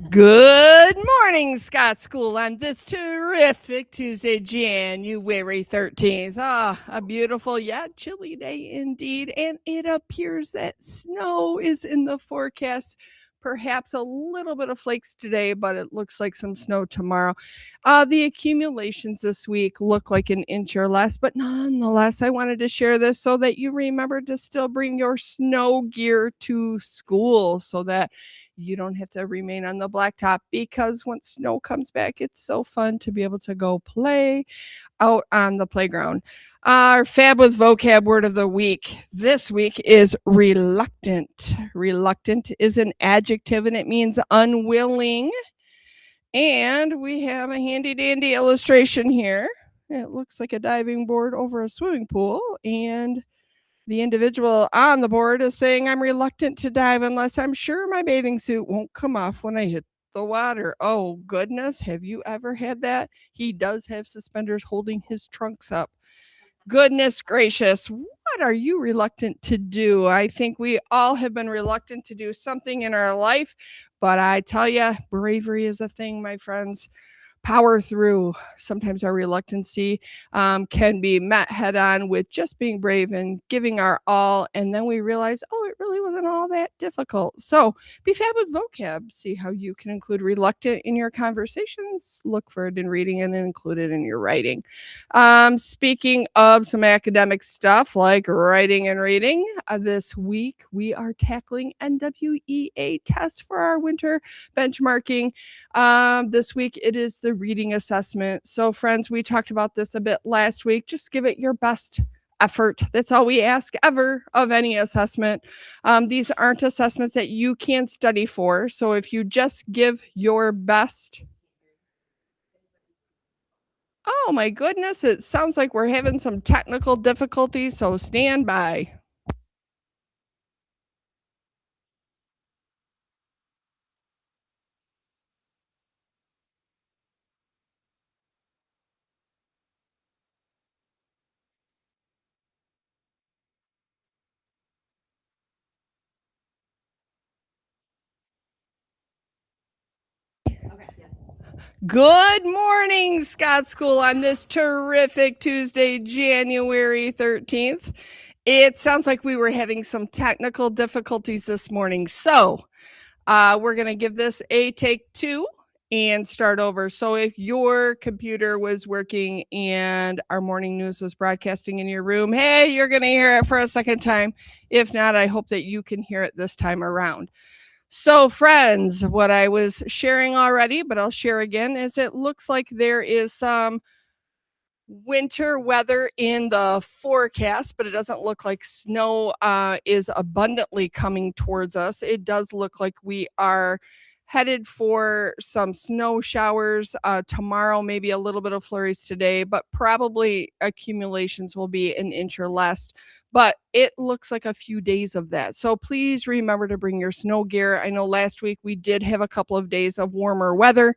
Good morning, Scott School, on this terrific Tuesday, January 13th. A beautiful yet chilly day indeed, and it appears that snow is in the forecast. Perhaps a little bit of flakes today, but it looks like some snow tomorrow. The accumulations this week look like an inch or less, but nonetheless, I wanted to share this so that you remember to still bring your snow gear to school so that you don't have to remain on the blacktop, because once snow comes back, it's so fun to be able to go play out on the playground. Our Fab with Vocab word of the week this week is reluctant. Reluctant is an adjective and it means unwilling. And we have a handy dandy illustration here. It looks like a diving board over a swimming pool, and the individual on the board is saying, I'm reluctant to dive unless I'm sure my bathing suit won't come off when I hit the water. Oh, goodness. Have you ever had that? He does have suspenders holding his trunks up. Goodness gracious. What are you reluctant to do? I think we all have been reluctant to do something in our life, but I tell you, bravery is a thing, my friends. Power through. Sometimes our reluctancy can be met head on with just being brave and giving our all. And then we realize, oh, it really wasn't all that difficult. So be fab with vocab. See how you can include reluctant in your conversations. Look for it in reading and include it in your writing. Speaking of some academic stuff like writing and reading, this week we are tackling NWEA tests for our winter benchmarking. This week it is the reading assessment. So, friends, we talked about this a bit last week. Just give it your best effort. That's all we ask ever of any assessment. These aren't assessments that you can study for. So, if you just give your best, oh my goodness, it sounds like we're having some technical difficulties. So, stand by. Good morning, Scott School, on this terrific Tuesday, January 13th. It sounds like we were having some technical difficulties this morning. So we're going to give this a take two and start over. So if your computer was working and our morning news was broadcasting in your room, hey, you're going to hear it for a second time. If not, I hope that you can hear it this time around. So, friends, what I was sharing already, but I'll share again, is it looks like there is some winter weather in the forecast, but it doesn't look like snow is abundantly coming towards us. It does look like we are headed for some snow showers tomorrow, maybe a little bit of flurries today, but probably accumulations will be an inch or less. But it looks like a few days of that. So please remember to bring your snow gear. I know last week we did have a couple of days of warmer weather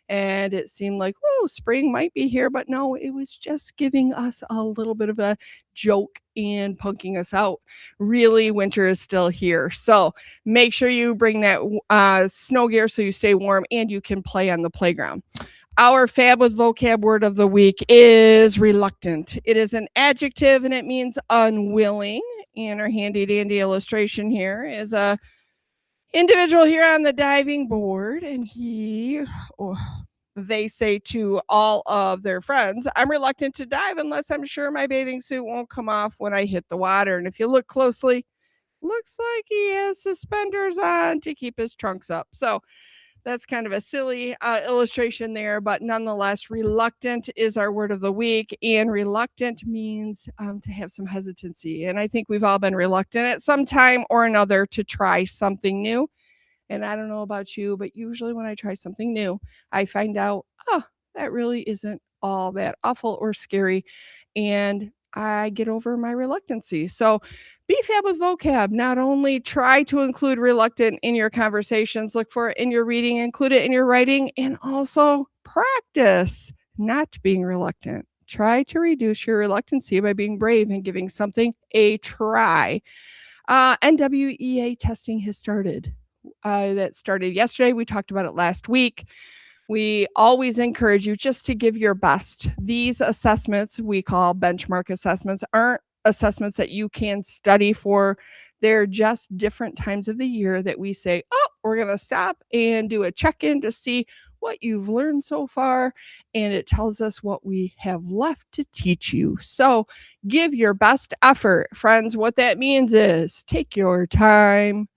and it seemed like, oh, spring might be here, but no, it was just giving us a little bit of a joke and punking us out. Really, winter is still here. So make sure you bring that snow gear so you stay warm and you can play on the playground. Our Fab with Vocab word of the week is reluctant. It is an adjective and it means unwilling. And our handy dandy illustration here is a individual here on the diving board, and they say to all of their friends, I'm reluctant to dive unless I'm sure my bathing suit won't come off when I hit the water. And if you look closely, looks like he has suspenders on to keep his trunks up. So that's kind of a silly illustration there, but nonetheless, reluctant is our word of the week. And reluctant means to have some hesitancy. And I think we've all been reluctant at some time or another to try something new. And I don't know about you, but usually when I try something new, I find out, oh, that really isn't all that awful or scary. And I get over my reluctancy. So be fab with vocab. Not only try to include reluctant in your conversations, look for it in your reading, include it in your writing, and also practice not being reluctant. Try to reduce your reluctancy by being brave and giving something a try. NWEA testing has started. that started yesterday. We talked about it last week. We always encourage you just to give your best. These assessments we call benchmark assessments aren't assessments that you can study for. They're just different times of the year that we say, oh, we're going to stop and do a check in to see what you've learned so far. And it tells us what we have left to teach you. So give your best effort, friends. What that means is take your time.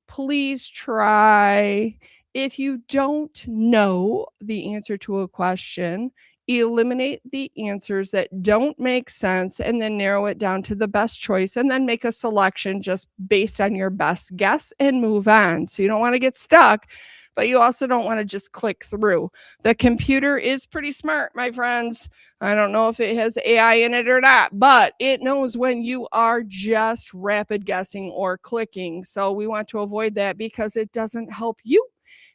Please try. If you don't know the answer to a question, eliminate the answers that don't make sense and then narrow it down to the best choice and then make a selection just based on your best guess and move on. So you don't want to get stuck, but you also don't want to just click through. The computer is pretty smart, my friends. I don't know if it has AI in it or not, but it knows when you are just rapid guessing or clicking. So we want to avoid that because it doesn't help you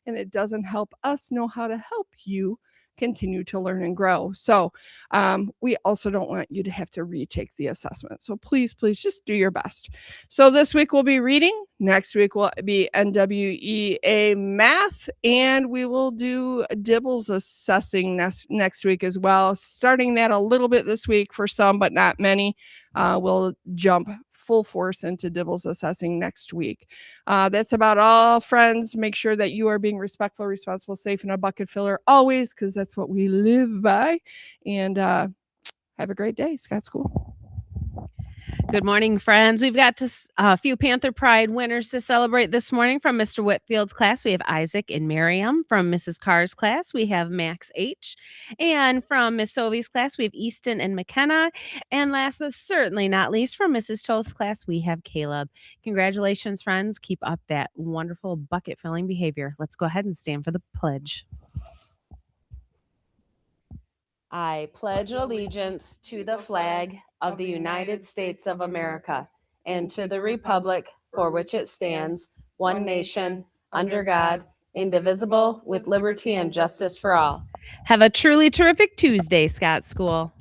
and it doesn't help us know how to help you continue to learn and grow. So we also don't want you to have to retake the assessment. So please, please just do your best. So this week we'll be reading. Next week will be NWEA math, and we will do Dibbles assessing next week as well. Starting that a little bit this week for some, but not many. We'll jump full force into Dibbles assessing next week. That's about all, friends. Make sure that you are being respectful, responsible, safe, and a bucket filler always, because that's what we live by. And have a great day, Scott School. Good morning, friends. We've got a few Panther Pride winners to celebrate this morning. From Mr. Whitfield's class, we have Isaac and Miriam. From Mrs. Carr's class, we have Max H. And from Miss Sovey's class, we have Easton and McKenna. And last but certainly not least, from Mrs. Toth's class, we have Caleb. Congratulations, friends. Keep up that wonderful bucket filling behavior. Let's go ahead and stand for the pledge. I pledge allegiance to the flag of the United States of America and to the republic for which it stands, one nation, under God, indivisible, with liberty and justice for all. Have a truly terrific Tuesday, Scott School.